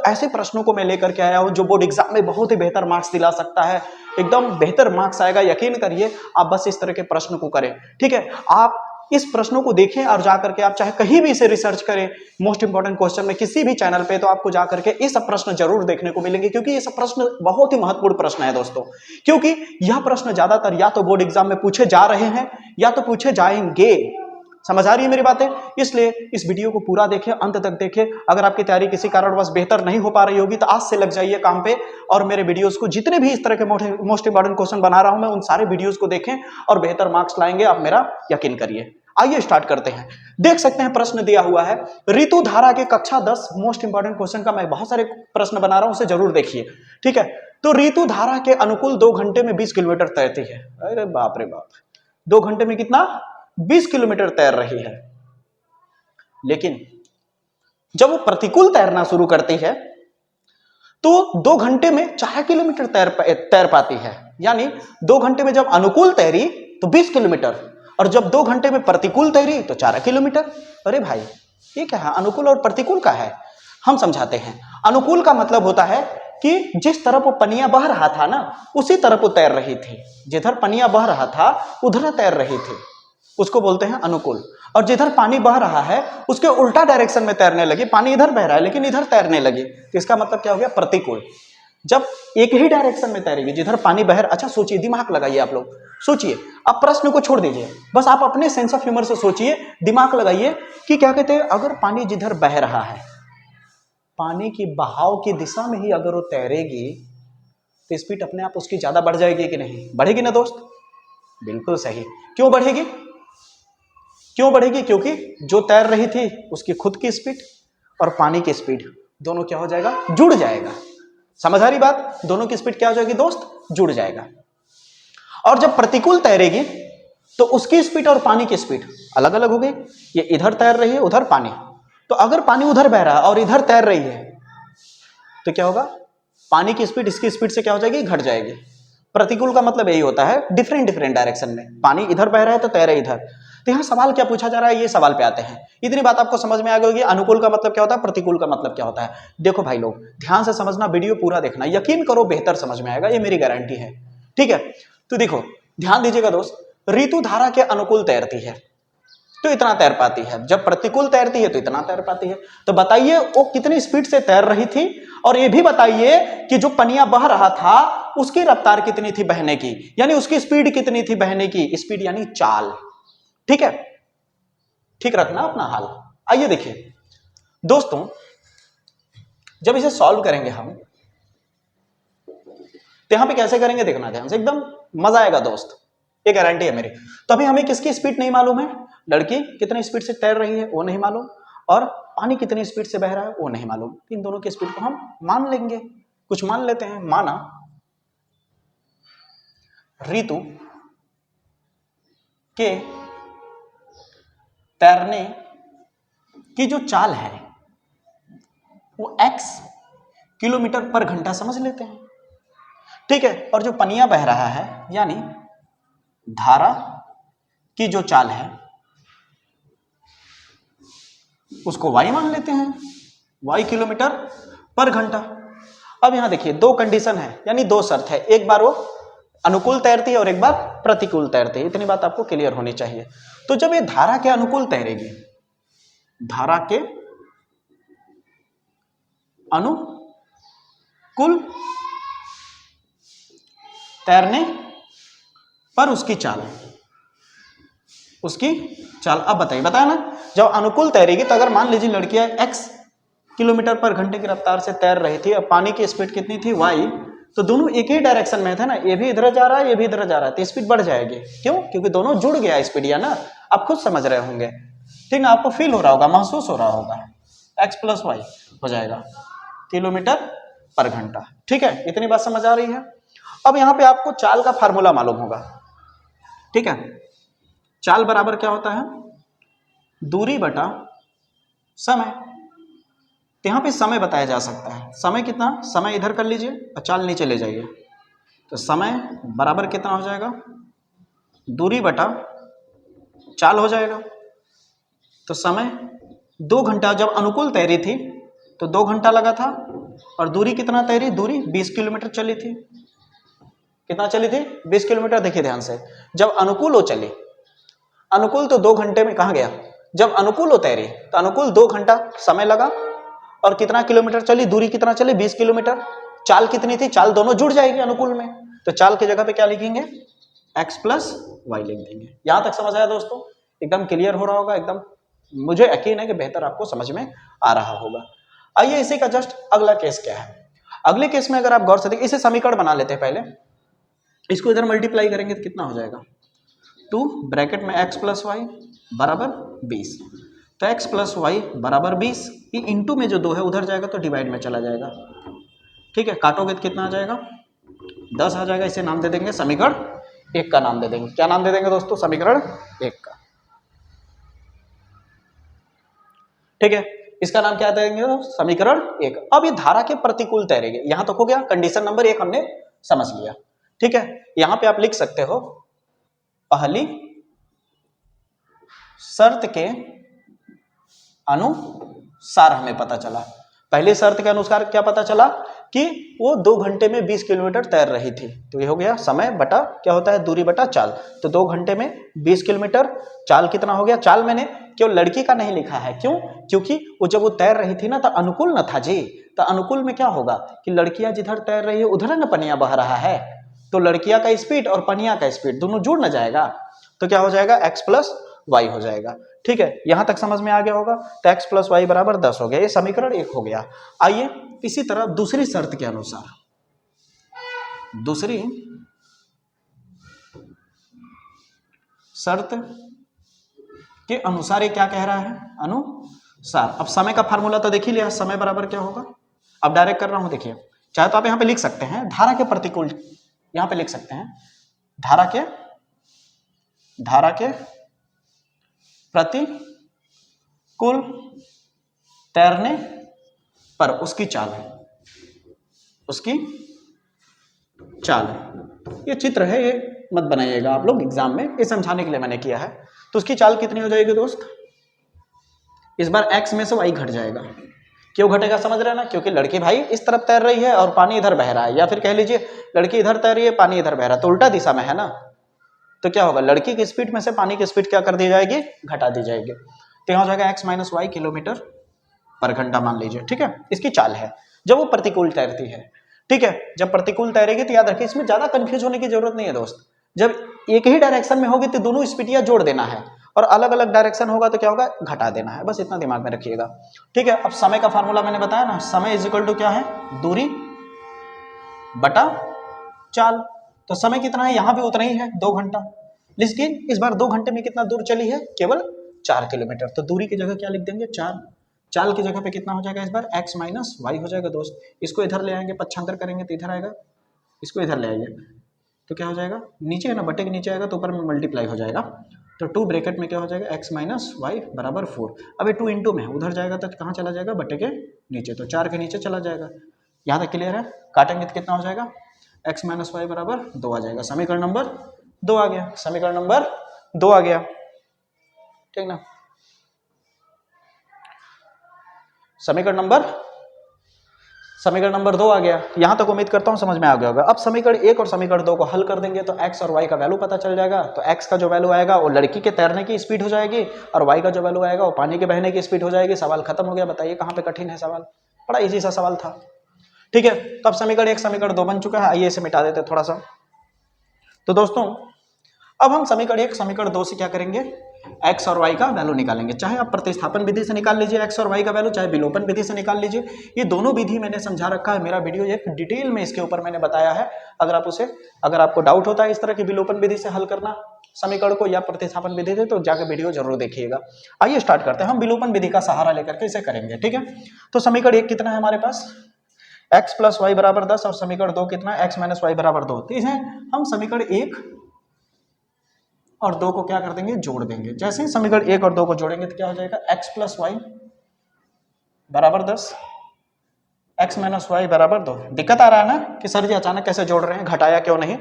ऐसे प्रश्नों को मैं लेकर के आया हूं जो बोर्ड एग्जाम में बहुत ही बेहतर मार्क्स दिला सकता है, एकदम बेहतर मार्क्स आएगा, यकीन करिए। आप बस इस तरह के प्रश्न को करें, ठीक है। आप इस प्रश्नों को देखें और जाकर के आप चाहे कहीं भी इसे रिसर्च करें, मोस्ट इंपॉर्टेंट क्वेश्चन में किसी भी चैनल पे, तो आपको जाकर के ये सब प्रश्न जरूर देखने को मिलेंगे, क्योंकि ये सब प्रश्न बहुत ही महत्वपूर्ण प्रश्न है दोस्तों। क्योंकि यह प्रश्न ज्यादातर या तो बोर्ड एग्जाम में पूछे जा रहे हैं या तो पूछे जाएंगे। समझ आ रही है मेरी बातें? इसलिए इस वीडियो को पूरा देखें, अंत तक देखें। अगर आपकी तैयारी किसी कारणवश बेहतर नहीं हो पा रही होगी तो आज से लग जाइए काम पे, और मेरे वीडियोस को, जितने भी इस तरह के मोस्ट इंपॉर्टेंट क्वेश्चन बना रहा हूं मैं, उन सारे वीडियोस को देखें और बेहतर मार्क्स लाएंगे, आप मेरा यकीन करिए। आइए स्टार्ट करते हैं। देख सकते हैं प्रश्न दिया हुआ है, ऋतु धारा के कक्षा 10 मोस्ट इंपॉर्टेंट क्वेश्चन का मैं बहुत सारे प्रश्न बना रहा हूं, उसे जरूर देखिए, ठीक है। तो ऋतु धारा के अनुकूल 2 घंटे में 20 किलोमीटर तैरती है। अरे बाप रे बाप, 2 घंटे में कितना? 20 किलोमीटर तैर रही है। लेकिन जब वो प्रतिकूल तैरना शुरू करती है तो 2 घंटे में 4 किलोमीटर तैर पाती है। यानी 2 घंटे में जब अनुकूल तैरी तो 20 किलोमीटर, और जब 2 घंटे में प्रतिकूल तैरी तो 4 किलोमीटर। अरे भाई, ये क्या है? अनुकूल और प्रतिकूल का है, हम समझाते हैं। अनुकूल का मतलब होता है कि जिस तरफ वो पनिया बह रहा था ना, उसी तरफ वो तैर रही थी। जिधर पनिया बह रहा था उधर तैर रही थी, उसको बोलते हैं अनुकूल। और जिधर पानी बह रहा है उसके उल्टा डायरेक्शन में तैरने लगी, पानी इधर बह रहा है लेकिन इधर तैरने लगी, तो इसका मतलब क्या हो गया? प्रतिकूल। जब एक ही डायरेक्शन में तैरेगी, जिधर पानी बह रहा, अच्छा सोचिए, दिमाग लगाइए, आप लोग सोचिए, अब प्रश्न को छोड़ दीजिए, बस आप अपने सेंस ऑफ ह्यूमर से सोचिए, दिमाग लगाइए कि क्या कहते हैं, अगर पानी जिधर बह रहा है, पानी की बहाव की दिशा में ही अगर वो तैरेगी तो स्पीड अपने आप उसकी ज्यादा बढ़ जाएगी कि नहीं? बढ़ेगी ना दोस्त? बिल्कुल सही। क्यों बढ़ेगी? क्यों बढ़ेगी? क्योंकि जो तैर रही थी उसकी खुद की स्पीड और पानी की स्पीड दोनों क्या हो जाएगा? जुड़ जाएगा। समझ आ रही बात? दोनों की स्पीड क्या हो जाएगी दोस्त? जुड़ जाएगा। और जब प्रतिकूल तैरेगी तो उसकी स्पीड और पानी की स्पीड अलग अलग हो गई। ये इधर तैर रही है, उधर पानी, तो अगर पानी उधर बह रहा है और इधर तैर रही है तो क्या होगा? पानी की स्पीड इसकी स्पीड से क्या हो जाएगी? घट जाएगी। प्रतिकूल का मतलब यही होता है, डिफरेंट डिफरेंट डायरेक्शन में, पानी इधर बह रहा है तो तैरे इधर। तो यहाँ सवाल क्या पूछा जा रहा है, ये सवाल पे आते हैं। इतनी बात आपको समझ में आ गई होगी, अनुकूल का मतलब क्या होता है, प्रतिकूल का मतलब क्या होता है। देखो भाई लोग, ध्यान से समझना, वीडियो पूरा देखना, यकीन करो बेहतर समझ में आएगा, ये मेरी गारंटी है, ठीक है। तो देखो, ध्यान दीजिएगा दोस्त, ऋतु धारा के अनुकूल तैरती है तो इतना तैर पाती है, जब प्रतिकूल तैरती है तो इतना तैर पाती है। तो बताइए वो कितनी स्पीड से तैर रही थी, और ये भी बताइए कि जो पनिया बह रहा था उसकी रफ्तार कितनी थी बहने की, यानी उसकी स्पीड कितनी थी बहने की। स्पीड यानी चाल, ठीक है। ठीक रखना अपना हाल। आइए देखिए दोस्तों, जब इसे सॉल्व करेंगे हम तो यहां पे कैसे करेंगे देखना ध्यान से, एकदम मजा आएगा दोस्त, ये गारंटी है मेरी। तो अभी हमें किसकी स्पीड नहीं मालूम है, लड़की कितनी स्पीड से तैर रही है वो नहीं मालूम, और पानी कितनी स्पीड से बह रहा है वो नहीं मालूम। इन दोनों की स्पीड को हम मान लेंगे, कुछ मान लेते हैं। माना ऋतु के तैरने की जो चाल है वो x किलोमीटर पर घंटा समझ लेते हैं, ठीक है। और जो पनिया बह रहा है यानी धारा की जो चाल है उसको y मान लेते हैं, y किलोमीटर पर घंटा। अब यहां देखिए दो कंडीशन है, यानी दो शर्त है, एक बार वो अनुकूल तैरती है और एक बार प्रतिकूल तैरती है, इतनी बात आपको क्लियर होनी चाहिए। तो जब ये धारा के अनुकूल तैरेगी, धारा के अनुकूल तैरने पर उसकी चाल, अब बताइए, बताया ना, जब अनुकूल तैरेगी तो अगर मान लीजिए लड़कियां x किलोमीटर पर घंटे की रफ्तार से तैर रही थी और पानी की स्पीड कितनी थी y, तो दोनों एक ही डायरेक्शन में थे ना, ये भी इधर जा रहा है ये भी इधर जा रहा है, तो स्पीड बढ़ जाएगी। क्यों? क्योंकि दोनों जुड़ गया स्पीड, या ना, आप खुद समझ रहे होंगे, ठीक ना, आपको फील हो रहा होगा, महसूस हो रहा होगा, x प्लस वाई हो जाएगा किलोमीटर पर घंटा, ठीक है। इतनी बात समझ आ रही है। अब यहां पे आपको चाल का फार्मूला मालूम होगा, ठीक है। चाल बराबर क्या होता है? दूरी बटा समय। तो यहां पे समय बताया जा सकता है, समय कितना, समय इधर कर लीजिए और चाल नीचे ले जाइए, तो समय बराबर कितना हो जाएगा? दूरी बटा चाल हो जाएगा। तो समय 2 घंटा, जब अनुकूल तैरी थी तो 2 घंटा लगा था, और दूरी कितना तैरी, दूरी 20 किलोमीटर चली थी। कितना चली थी, 20 किलोमीटर। देखिए ध्यान से, जब अनुकूल हो चली, अनुकूल तो 2 घंटे में कहाँ गया, जब अनुकूल हो तैरी तो अनुकूल 2 घंटा समय लगा, और कितना किलोमीटर चली, दूरी कितना चली, 20 किलोमीटर। चाल कितनी थी, चाल दोनों जुड़ जाएगी अनुकूल में, तो चाल की जगह पे क्या लिखेंगे, x प्लस वाई लिख देंगे। यहां तक समझ आया दोस्तों, एकदम क्लियर हो रहा होगा, एकदम मुझे यकीन है कि बेहतर आपको समझ में आ रहा होगा। आइए इसी का जस्ट अगला केस क्या है। अगले केस में अगर आप गौर से देखिए, इसे समीकरण बना लेते हैं पहले, इसको इधर मल्टीप्लाई करेंगे तो कितना हो जाएगा, 2 ब्रैकेट में x प्लस वाई बराबर 20। तो x प्लस वाई बराबर 20, ये इंटू में जो 2 है उधर जाएगा तो डिवाइड में चला जाएगा। ठीक है, काटोगे तो कितना आ जाएगा, 10 आ जाएगा। इसे नाम दे देंगे समीकरण 1 का नाम दे देंगे। क्या नाम दे देंगे दोस्तों, समीकरण 1 का। ठीक है, इसका नाम क्या देंगे, समीकरण 1। अब ये धारा के प्रतिकूल तैरेंगे, यहां तक हो गया, कंडीशन नंबर 1 हमने समझ लिया। ठीक है, यहां पे आप लिख सकते हो, पहली शर्त के अनुसार हमें पता चला, पहली शर्त के अनुसार क्या पता चला कि वो 2 घंटे में 20 किलोमीटर तैर रही थी। तो ये हो गया समय बटा क्या होता है, दूरी बटा चाल। तो 2 घंटे में 20 किलोमीटर, चाल कितना हो गया, चाल मैंने क्यों लड़की का नहीं लिखा है, क्यों, क्योंकि वो जब वो तैर रही थी ना तो अनुकूल न था जी। तो अनुकूल में क्या होगा कि लड़कियां जिधर तैर रही है उधर न पनिया बह रहा है, तो लड़कियां का स्पीड और पनिया का स्पीड दोनों जुड़ न जाएगा, तो क्या हो जाएगा, x प्लस वाई हो जाएगा। ठीक है, यहां तक समझ में आ गया होगा। तो x प्लस वाई बराबर 10 हो गया, ये समीकरण 1 हो गया। आइए इसी तरह दूसरी शर्त के अनुसार, दूसरी शर्त के अनुसार ये क्या कह रहा है, अनुसार। अब समय का फार्मूला तो देख ही लिया, समय बराबर क्या होगा, अब डायरेक्ट कर रहा हूं। देखिए, चाहे तो आप यहां पे लिख सकते हैं धारा के प्रतिकूल, यहां पे लिख सकते हैं धारा के प्रतिकूल तैरने पर उसकी चाल है, उसकी चाल। ये चित्र है, ये मत बनाइएगा आप लोग एग्जाम में, ये समझाने के लिए मैंने किया है। तो उसकी चाल कितनी हो जाएगी दोस्त, इस बार x में से y घट जाएगा। क्यों घटेगा समझ रहे हैं ना, क्योंकि लड़की भाई इस तरफ तैर रही है और पानी इधर बह रहा है, या फिर कह लीजिए लड़की इधर तैर रही है पानी इधर बह रहा है, तो उल्टा दिशा में है ना। तो क्या होगा, लड़की की स्पीड में से पानी की स्पीड क्या कर दी जाएगी, घटा दी जाएगी। तो यहां हो जाएगा x माइनस वाई किलोमीटर पर घंटा मान लीजिए। ठीक है, इसकी चाल है जब वो प्रतिकूल तैरती है। ठीक है, जब प्रतिकूल तैरेगी तो याद रखिए इसमें ज्यादा कंफ्यूज होने की जरूरत नहीं है दोस्त। जब एक ही डायरेक्शन में होगी तो दोनों स्पीडियां जोड़ देना है, और अलग अलग डायरेक्शन होगा तो क्या होगा, घटा देना है, बस इतना दिमाग में रखिएगा। ठीक है, अब समय का फार्मूला मैंने बताया ना, समय इज इक्वल टू क्या है, दूरी बटा चाल। तो समय कितना है, यहां भी उतना ही है 2 घंटा, लेकिन इस बार 2 घंटे में कितना दूर चली है, केवल 4 किलोमीटर। तो दूरी की जगह क्या लिख देंगे, 4। चाल की जगह पे कितना हो जाएगा, इस बार x माइनस वाई हो जाएगा दोस्त। इसको इधर ले आएंगे, पक्षांतर करेंगे तो इधर आएगा, इसको इधर ले आएंगे तो क्या हो जाएगा, नीचे है ना, बटे के नीचे आएगा तो ऊपर में मल्टीप्लाई हो जाएगा। तो 2 ब्रैकेट में क्या हो जाएगा, x माइनस वाई बराबर 4। अब ये 2 इंटू में उधर जाएगा तो कहाँ चला जाएगा, बटे के नीचे, तो 4 के नीचे चला जाएगा। यहाँ तक क्लियर है, काटेंगे तो कितना हो जाएगा, x माइनस वाई बराबर 2 आ जाएगा। समीकरण नंबर 2 आ गया, समीकरण नंबर 2 आ गया। ठीक ना, समीकरण नंबर 2 आ गया। यहां तक उम्मीद करता हूं समझ में आ गया होगा। अब समीकरण 1 और समीकरण 2 को हल कर देंगे तो x और y का वैल्यू पता चल जाएगा। तो x का जो वैल्यू आएगा वो लड़की के तैरने की स्पीड हो जाएगी, और y का जो वैल्यू आएगा वो पानी के बहने की स्पीड हो जाएगी। सवाल खत्म हो गया। बताइए कहां पे कठिन है सवाल, बड़ा इजी सा सवाल था। ठीक है, तो अब समीकरण 1 समीकरण 2 बन चुका है। आइए इसे मिटा देते हैं थोड़ा सा। तो दोस्तों अब हम समीकरण 1 समीकरण 2 से क्या करेंगे, x और y का वैल्यू निकालेंगे। चाहे आप प्रतिस्थापन विधि से निकाल लीजिए x और y का वैल्यू, चाहे विलोपन विधि से निकाल लीजिए। ये दोनों विधि मैंने समझा रखा है, मेरा वीडियो एक डिटेल में इसके ऊपर मैंने बताया है। अगर आपको डाउट होता है इस तरह की विलोपन विधि से हल करना समीकरण को या प्रतिस्थापन विधि से, तो जाकर वीडियो जरूर देखिएगा। आइए स्टार्ट करते हैं, हम विलोपन विधि का सहारा लेकर के इसे करेंगे। ठीक है, तो समीकरण 1 कितना है हमारे पास, x प्लस वाई बराबर 10, और समीकरण 2 कितना है, x माइनस वाई बराबर 2। तो इसे हम समीकरण 1 और 2 को क्या कर देंगे, जोड़ देंगे। जैसे ही समीकरण 1 और 2 को जोड़ेंगे तो क्या हो जाएगा, x प्लस वाई बराबर 10, x माइनस वाई बराबर 2। दिक्कत आ रहा है ना कि सर जी अचानक कैसे जोड़ रहे हैं, घटाया क्यों नहीं।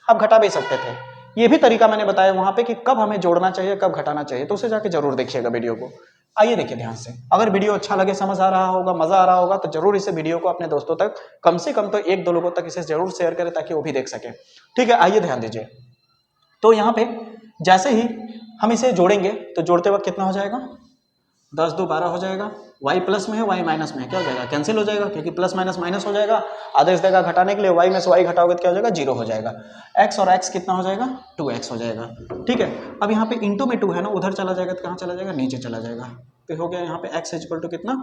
आप घटा भी सकते थे, ये भी तरीका मैंने बताया वहां पे कि कब हमें जोड़ना चाहिए कब घटाना चाहिए, तो उसे जाके जरूर देखिएगा वीडियो को। आइए देखिए ध्यान से, अगर वीडियो अच्छा लगे, समझ आ रहा होगा, मजा आ रहा होगा, तो जरूर इसे वीडियो को अपने दोस्तों तक, कम से कम तो 1-2 लोगों तक इसे जरूर शेयर करें ताकि वो भी देख सके। ठीक है, आइए ध्यान दीजिए। तो यहाँ पे जैसे ही हम इसे जोड़ेंगे तो जोड़ते वक्त कितना हो जाएगा, 10 2 12 हो जाएगा। y प्लस में है, y माइनस में है, क्या हो जाएगा, कैंसिल हो जाएगा, क्योंकि प्लस माइनस माइनस हो जाएगा। आदेश देगा घटाने के लिए, y में से y घटाओगे तो क्या हो जाएगा, 0 हो जाएगा। x और x कितना हो जाएगा, 2x हो जाएगा। ठीक है, अब यहाँ पे इंटू में 2 है ना, उधर चला जाएगा तो कहाँ चला जाएगा, नीचे चला जाएगा। तो हो गया यहाँ पे x इक्वल टू कितना,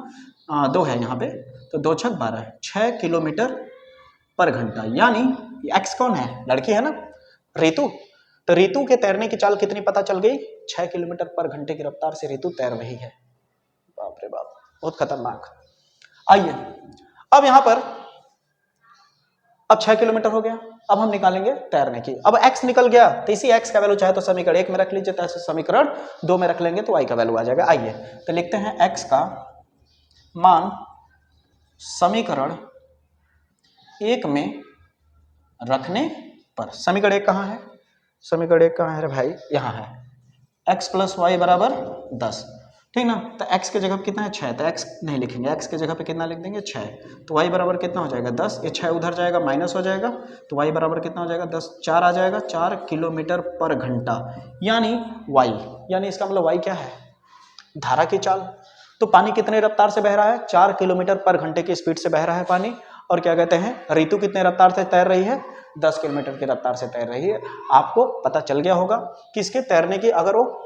2 है यहाँ पे, तो 2 छक 12, 6 किलोमीटर पर घंटा। यानी x कौन है, लड़की है ना, ऋतु। तो ऋतु के तैरने की चाल कितनी पता चल गई, 6 किलोमीटर पर घंटे की रफ्तार से ऋतु तैर रही है। बाप रे बाप, बहुत खतरनाक। आइए अब यहां पर, अब 6 किलोमीटर हो गया, अब हम निकालेंगे तैरने की। अब x निकल गया, तो इसी x का वैल्यू चाहे तो समीकरण 1 में रख लीजिए, तो समीकरण 2 में रख लेंगे तो y का वैल्यू आ जाएगा। आइए तो लिखते हैं x का मान समीकरण 1 में रखने पर, समीकरण 1 कहां है, समीकरण 1 कहां है रे भाई, यहां है, x प्लस वाई बराबर 10। ठीक ना, तो x के जगह पे कितना है, 6, तो x नहीं लिखेंगे, x के जगह पे कितना लिख देंगे, 6। तो y बराबर कितना हो जाएगा, 10, ये 6 उधर जाएगा माइनस हो जाएगा, तो y बराबर कितना हो जाएगा, 10, 4 आ जाएगा, 4 किलोमीटर पर घंटा। यानी y, यानी इसका मतलब y क्या है, धारा की चाल। तो पानी कितने रफ्तार से बह रहा है, 4 किलोमीटर पर घंटे की स्पीड से बह रहा है पानी। और क्या कहते हैं, ऋतु कितने रफ्तार से तैर रही है, 10 किलोमीटर की रफ्तार से तैर रही है। आपको पता चल गया होगा कि इसके तैरने की, अगर वो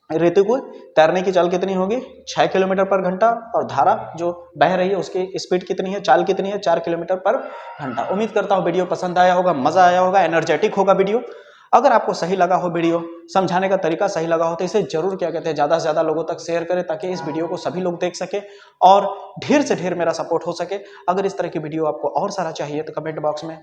ऋतु को तैरने की चाल कितनी होगी, 6 किलोमीटर पर घंटा, और धारा जो बह रही है उसकी स्पीड कितनी है, चाल कितनी है, 4 किलोमीटर पर घंटा। उम्मीद करता हूँ वीडियो पसंद आया होगा, मजा आया होगा, एनर्जेटिक होगा वीडियो। अगर आपको सही लगा हो, वीडियो समझाने का तरीका सही लगा हो, तो इसे जरूर क्या कहते हैं, ज्यादा से ज्यादा लोगों तक शेयर करें ताकि इस वीडियो को सभी लोग देख सके और ढेर से ढेर मेरा सपोर्ट हो सके। अगर इस तरह की वीडियो आपको और सारा चाहिए तो कमेंट बॉक्स में